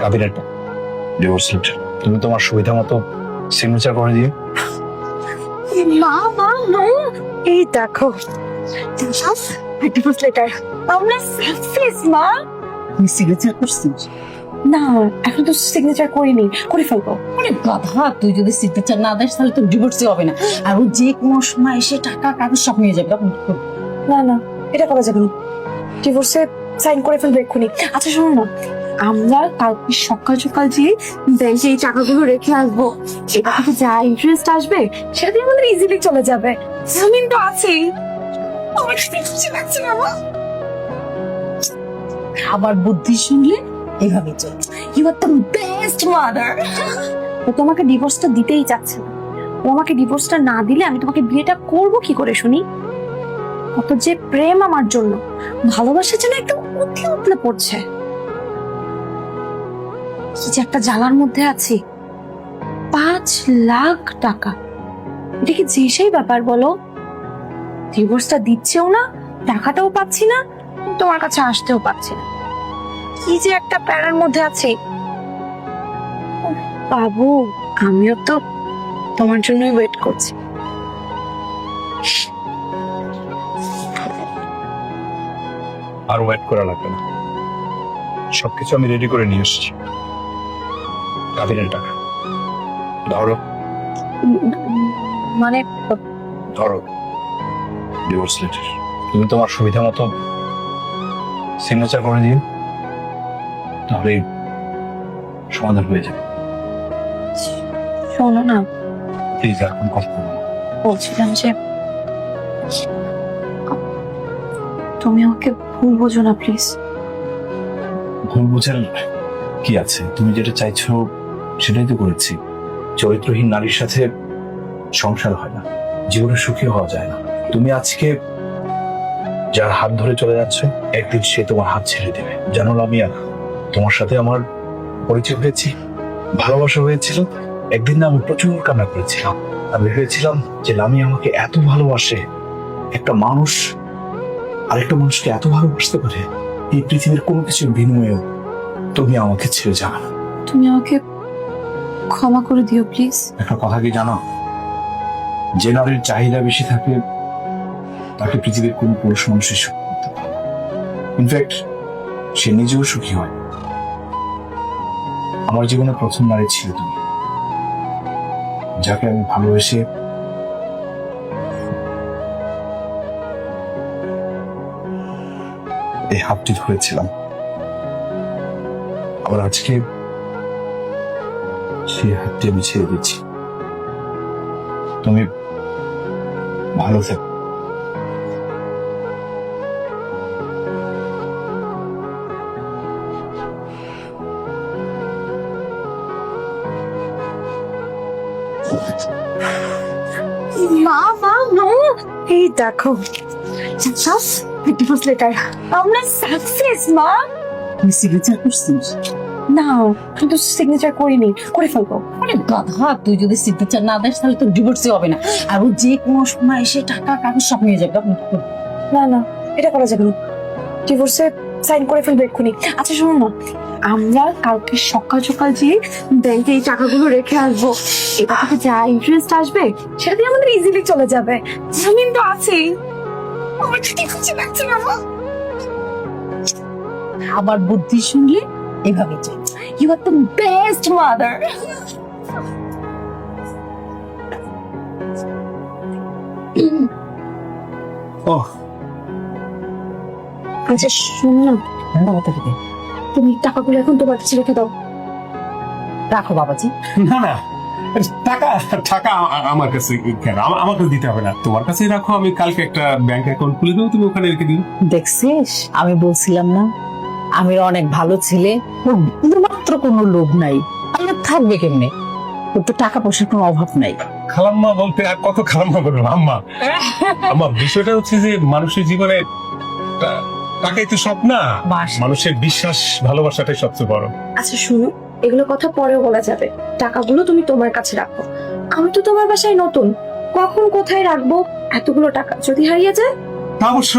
কাবিনেটটা divorce letter তুমি তোমার সুবিধা মতো সিগনেচার করে দিও। মা মা মা, এই দেখো ডিভোর্স লেটার, আমরা সাকসেস মা। তুই সিগনেচার করছিস? না এখন তো সিগনেচার করিনি, করে ফেলবো। আরে গাধা, তুই যদি সিগনেচার না দিস তাহলে তোর ডিভোর্সই হবে না, আর ও যে কোনো সময় এসে টাকা কাগজ সব নিয়ে যাবে। তখন কি করবি? না না, এটা করা যাবে না, ডিভোর্সে সাইন করে ফেলবো এক্ষুনি। আচ্ছা শোনো না, আমরা কালকে সকাল সকাল যেয়ে ব্যাংকে এই টাকাগুলো রেখে আসবো, এটা থেকে যা ইন্টারেস্ট আসবে সেটা দিয়ে আমাদের ইজিলি চলে যাবে। জামিন তো আছেই। আমার সাথে খুশি লাগছে না মা। আবার বুদ্ধি শুনলে এভাবে চল। You are the best mother. ও তোমাকে ডিভোর্সটা দিতেই চাচ্ছে না। ও আমাকে ডিভোর্সটা না দিলে আমি তোমাকে বিয়েটা করব কি করে শুনি? কত যে প্রেম আমার জন্য, ভালোবাসার জন্য একদম উথলে উথলে পড়ছে। কি যে একটা জ্বালার মধ্যে আছি। 5 লাখ টাকা, এটা কি যে সেই ব্যাপার বলো? ডিভোর্সটা দিচ্ছেও না, টাকাটাও পাচ্ছি না, তোমার কাছে আসতেও পাচ্ছি না। কি যে একটা প্যারার মধ্যে আছি। বাবু, আমিও তো তোমার জন্যই ওয়েট করছি। আর ওয়েট করা লাগবে না, সবকিছু আমি রেডি করে নিয়ে এসেছি। কাবিনের টাকা ধরো, মানে ধরো ডিভোর্স লেটার তুমি তোমার সুবিধা মতো সিগনেচার করে দিও, তাহলে সমাধান হয়ে যাবে। শোনো না, প্লিজ আর কোনো কথা বলো না। বলছিলাম যে তুমি আমাকে ভুল বোঝো না প্লিজ। ভুল বুঝার কি আছে, তুমি যেটা চাইছো সেটাই তো করেছি। চরিত্রহীন নারীর সাথে সংসার হয় না, জীবনে সুখী হওয়া যায় না। তুমি আজকে যার হাত ধরে চলে যাচ্ছ, একদিন সে তোমার হাত ছেড়ে দেবে। জানো লামিয়া, তোমার সাথে আমার পরিচয় হয়েছি, ভালোবাসা হয়েছিল। একদিন না আমি প্রচুর কান্না করেছিলাম। আমি ভেবেছিলাম যে লামিয়া আমাকে এত ভালোবাসে, একটা মানুষ আরেকটা মানুষকে এত ভালোবাসতে পারে, এই পৃথিবীর কোনো কিছুর বিনিময়েও তুমি আমাকে ছেড়ে যাবে না। তুমি আমাকে ক্ষমা করে দিও প্লিজ। একটা কথা কি জানো, যে নারীর চাহিদা বেশি থাকে তাকে পৃথিবীর কোন পুরুষ মানুষই সুখ করতে পারে না। ইনফ্যাক্ট সে নিজেও সুখী হয়। আমার জীবনে প্রথম নারী ছিল তুমি, যাকে আমি ভালোবেসে এই হাতটি ধরেছিলাম। আবার আজকে সেই হাতটি আমি ছেড়ে দিচ্ছি। তুমি ভালো থেকো। মা মা মা, এই দেখো ডিভোর্স লেটার, আমরা সাকসেস মা। তুই সিগনেচার করছিস? না কিন্তু সিগনেচার করিনি, করে ফেলবো। আরে গাধা, তুই যদি সিগনেচার না দিস তাহলে তোর ডিভোর্সই হবে না, আর ও যে কোনো সময় এসে টাকা কাগজ সব নিয়ে যাবে। তখন কি করবি? না না, এটা করা যাবে না, ডিভোর্সে সাইন করে ফেলবো এক্ষুনি। আচ্ছা শোনো না, আমরা কালকে সকাল সকাল যেয়ে ব্যাংকে এই টাকাগুলো রেখে আসবো, এটা থেকে যা ইন্টারেস্ট আসবে সেটা দিয়ে আমাদের ইজিলি চলে যাবে। জামিন তো আছেই। আমার সাথে খুশি লাগছে না মা। আবার বুদ্ধি শুনলে এভাবে চল। You are the best mother. ওহ, আচ্ছা শোনো না, তাড়াতাড়ি দে। তুমি টাকাগুলো এখন তোমার কাছে রেখে দাও। রাখো বাবাজি। না না, টাকা টাকা আমার কাছে কেন? আমার কাছে দিতে হবে না, তোমার কাছেই রাখো। আমি কালকে একটা ব্যাংক অ্যাকাউন্ট খুলে দেবো, তুমি ওখানে রেখে দিও। দেখছিস, আমি বলছিলাম না আমি অনেক ভালো ছেলে, ওর মাত্র কোনো লোভ নাই। আমার থাকবে কেমনে? ওর তো টাকা পয়সার কোনো অভাব নাই। খালাম্মা বলতে আর কত খালাম্মা বলবো? আম্মা আম্মা, বিষয়টা হচ্ছে যে মানুষের জীবনে টাকাই তো সব না, মানুষের বিশ্বাস ভালোবাসাটাই সবচেয়ে বড়। আচ্ছা শুনো, এগুলো কথা পরেও বলা যাবে, টাকাগুলো তুমি তোমার কাছে রাখো। আমি তো তোমার বাসায় নতুন, কখন কোথায় রাখবো এতগুলো টাকা যদি হারিয়ে যায়? তা অবশ্য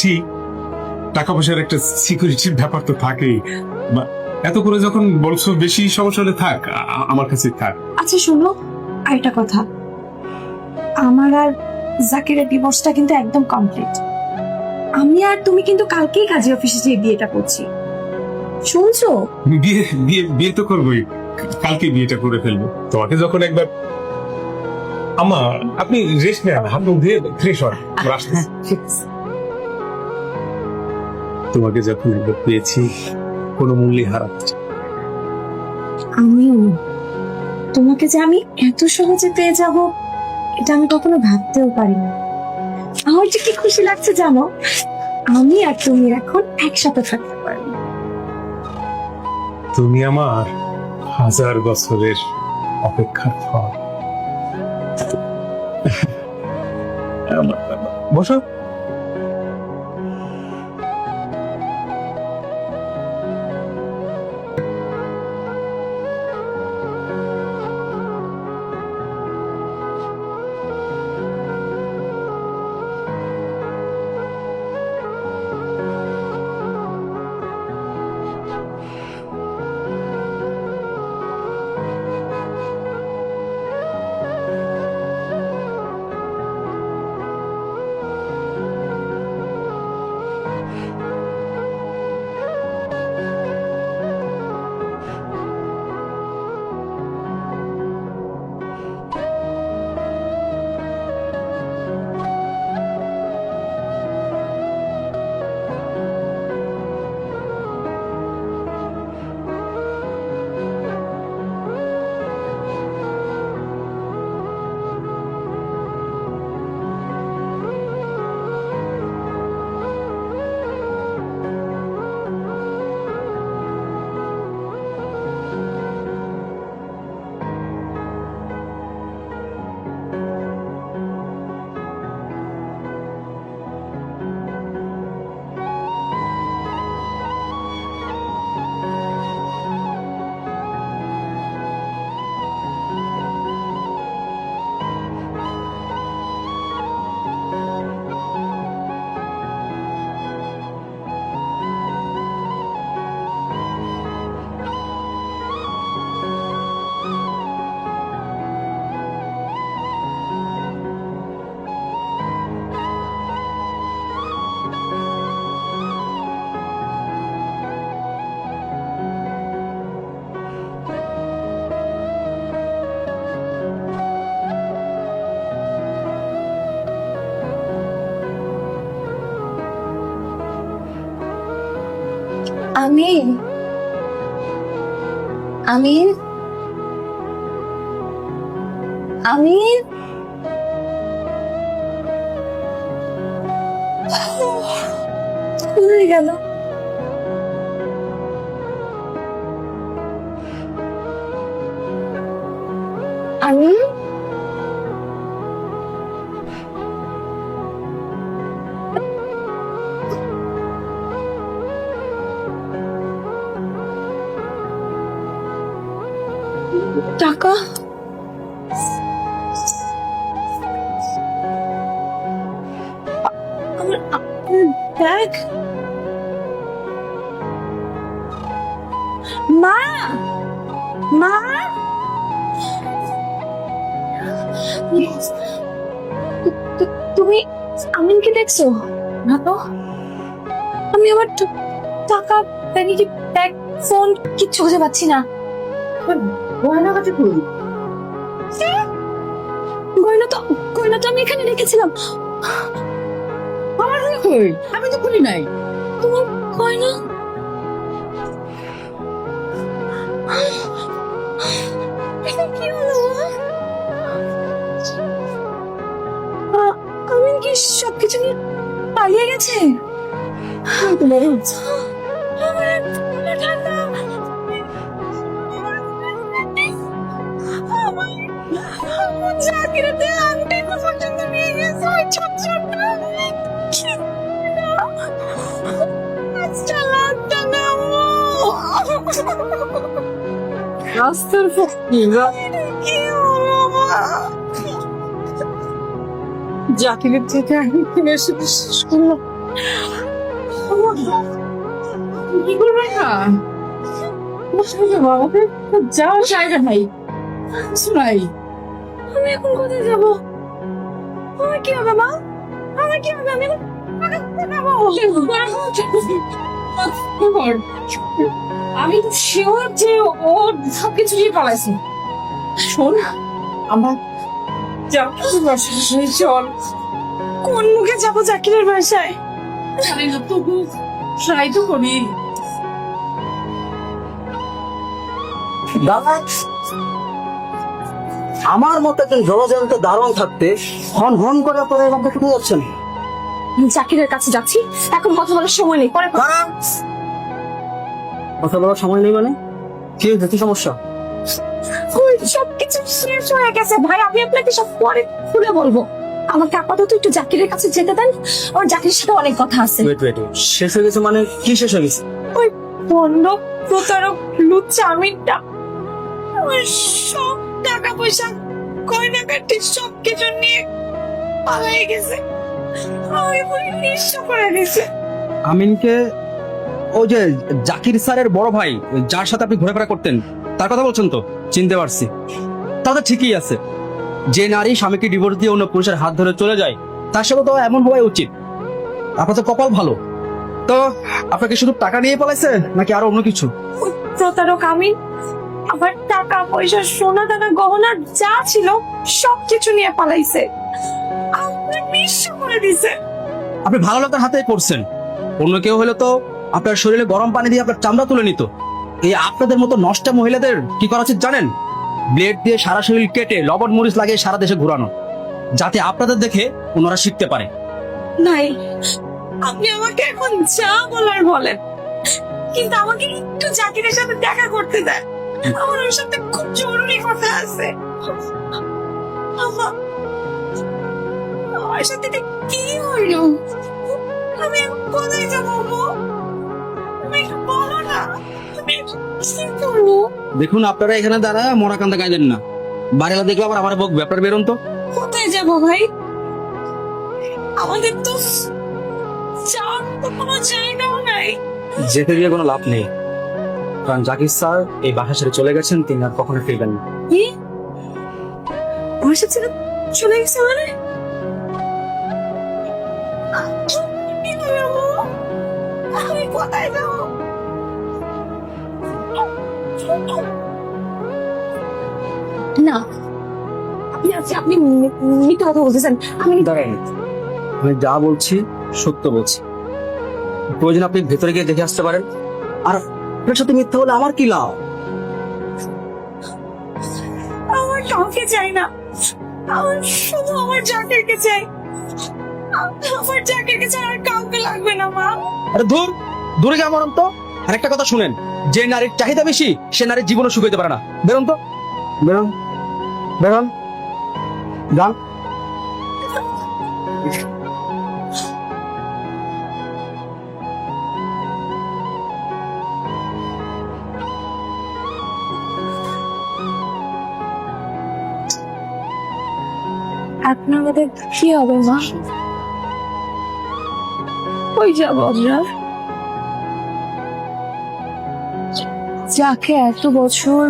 ঠিক, টাকা পয়সার একটা সিকিউরিটির ব্যাপার তো থাকেই। এত করে যখন বলছো বেশি সমস্যা হলে থাক, আমার কাছে থাক। আচ্ছা শোনো, আরেকটা কথা, আমার আর জাকিরের ডিভোর্সটা কিন্তু একদম কমপ্লিট। আমি আর তুমি কিন্তু কালকেই কাজী অফিসে যেয়ে বিয়েটা করছি, শুনছো? বিয়ে বিয়ে বিয়ে তো করবোই, কালকে বিয়েটা করে ফেলবো। তোমাকে যখন একবার আমা, আপনি রেস্ট নেন, হাত মুখ দিয়ে ফ্রেশ হন, আমরা আসতেছি। ঠিক আছে। তোমাকে যখন একবার পেয়েছি কোনো মূল্যে হারাচ্ছি। আমিও, তোমাকে যে আমি এত সহজে পেয়ে যাব এটা আমি কখনো ভাবতেও পারিনি। আমার যে কি খুশি লাগছে জানো, আমি আর তুমি এখন একসাথে থাকতে পারি। তুমি আমার 1000 বছরের অপেক্ষার ফল। বসো। আমিন, আমিন, আমিন, কোথায় গেল? আমিন, টাকা, আমার ব্যাগ, মা, মা, তুমি আমিনকে দেখছো না তো? আমি আমার টাকা, ভ্যানিটি ব্যাগ, ফোন কিচ্ছু খুঁজে পাচ্ছি না। গয়নাগাটি কই? গয়না তো আমি এখানে রেখেছিলাম। আমার গয়না কই? আমি তো খুলি নাই। তোমার গয়না? এটা কি হলো? আমিন কি সবকিছু নিয়ে পালিয়ে গেছে? আমার টাকা, জাকিরাতে আংটি পর্যন্ত নিয়ে গেছে, ওই ছোট ছোট রাস্তার ফকিরা জাকিরের থেকে আমি কিনে এসে বিশ্বাস করলাম। কি করবে না যাওয়ার জায়গা নাই, নাই। আমি এখন কোথায় যাবো? আমার কি হবে মা? আমার কি হবে? আমি আমি তো শিওর যে ও সবকিছু নিয়ে পালাইছে। শোন, আমরা জাকিরের বাসায় চল। কোন মুখে যাবো জাকিরের বাসায়? আমি তবু ট্রাই তো করি। দাদা, আমার মতো একজন জলজন্ত দারোয়ান থাকতে হন হন করে আপনারা এরকম শুনে যাচ্ছেন। জাকিরের কাছে যাচ্ছি, এখন কথা বলার সময় নেই, পরে কথা। দাঁড়ান। কথা বলার সময় নেই মানে কি হয়েছে? কি সমস্যা? ওই সবকিছু শেষ হয়ে গেছে ভাই, আমি আপনাকে সব পরে খুলে বলবো। আমাকে আপাতত একটু জাকিরের কাছে যেতে দেন, আমার জাকিরের সাথে অনেক কথা আছে। ওয়েট ওয়েট, শেষ হয়ে গেছে মানে কি শেষ হয়ে গেছে? ওই পণ্য প্রতারক লুচ্চা আমিনটা আমার সব টাকা পয়সা গয়না কাটি সবকিছু নিয়ে পালাই গেছে। আমি পুরো নিঃস্ব করে দিয়েছে। আমিনকে, ওই যে জাকির স্যারের বড় ভাই, যার সাথে আপনি ঘোরাফেরা করতেন, তার কথা বলছেন তো? চিনতে পারছি। তাহলে ঠিকই আছে। যে নারী স্বামীকে ডিভোর্স দিয়ে অন্য পুরুষের হাত ধরে চলে যায়, তার সাথে তো এমন হওয়াই উচিত। আপনার তো কপাল ভালো। তো আপনাকে শুধু টাকা নিয়ে পালাইছে নাকি আরো অন্য কিছু? ওই প্রতারক আমিন আমার টাকা পয়সা সোনা দানা গহনা যা ছিল সবকিছু নিয়ে পালাইছে, আমার নিঃস্ব করে দিছে। আপনি ভালো লোকের হাতে পড়ছেন। অন্য কেউ হলে তো আপনার শরীরে গরম পানি দিয়ে আপনার চামড়া তুলে নিত। এই আপনাদের মতো নষ্ট মহিলাদের কি করা উচিত জানেন? ব্লেড দিয়ে সারা শরীর কেটে লবণ মরিচ লাগিয়ে সারা দেশে ঘোরানো, যাতে আপনাদের দেখে ওনারা শিখতে পারে। নাই, আপনি আমাকে এখন যা বলার বলেন, কিন্তু আমাকে একটু জাকিরের সাথে দেখা করতে দেন। আমার ওর সাথে খুব জরুরি কথা আছে। আমার সাথে এটা কি হইল? আমি এখন কোথায় যাবো গো? তুমি একটু বলো না, আমি এখন কি করবো? দেখুন, আপনারা এখানে দাঁড়া মরা কান্দা গাইলেন না। বাড়িলা দেখলে আবার আমার বকবে। আপনার বেরোন তো। কোথায় যাবো ভাই? আমাদের তো যাওয়ার তো কোনো জায়গাও নাই। যেতে গিয়ে কোনো লাভ নেই, কারণ জাকির স্যার এই বাসা ছেড়ে চলে গেছেন, তিনি আর কখনো ফিরবেন না। কি? বাসা ছেড়ে চলে গেছে মানে? কি করবো? আমি কোথায় যাবো? না, আপনি মিথ্যা কথা বলতেছেন। আমি দাঁড়ান, আমি যা বলছি সত্য বলছি। প্রয়োজন আপনি ভেতরে গিয়ে দেখে আসতে পারেন। আর আপনার সাথে মিথ্যা হলে আমার কি লাভ? আমার কাউকে চাই না, আমার শুধু আমার জাকিরকে চাই। আমার জাকিরকে চাই, আর কাউকে লাগবে না মা। আরে দূর, দূরে গিয়ে মরন তো। আর একটা কথা শুনেন, যে নারীর চাহিদা বেশি সে নারীর জীবনও সুখ হইতে পারে না। বেরোন তো। বেরোন, বেরোন, যান। এখন আমাদের কি হবে মা? ওই যাবো আমরা, যাকে এত বছর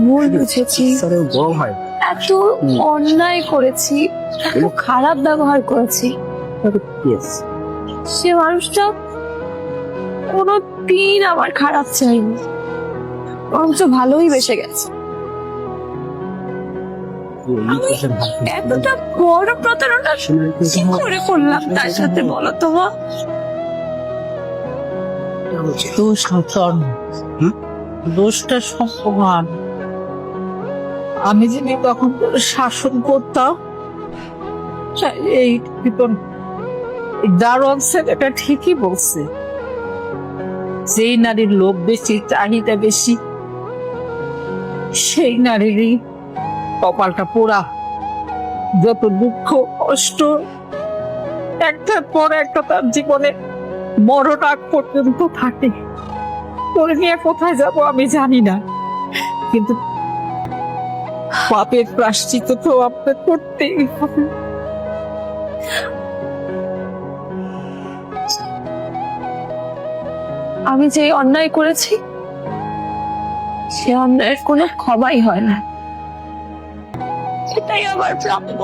ভুল বুঝেছি, স্যারের বড় ভাই। এত অন্যায় করেছি, এত খারাপ ব্যবহার করেছি, Yes. সে মানুষটা কোনো দিন আমার খারাপ চাইনি, বরঞ্চ ভালোই বেসে গেছে। এতটা বড় প্রতারণা কি করে করলাম তার সাথে, বলো তো মা? দোষ নতুন, দোষটা সমান। আমি যদি তখন তোর শাসন করতাম, এই ভিতর দারোয়ান ছেলেটা ঠিকই বলছে, যেই নারীর লোভ বেশি, চাহিদা বেশি, সেই নারীরই কপালটা পোড়া। যত দুঃখ কষ্ট একটার পর একটা তার জীবনে মরণ আগ পর্যন্ত থাকে। তোর নিয়ে কোথায় যাব আমি জানি না, কিন্তু পাপের প্রায়শ্চিত্ত তো আপনার করতেই হবে। আমি যে অন্যায় করেছি সে অন্যায়ের কোনো ক্ষমাই হয় না, এটাই আমার প্রাপ্য।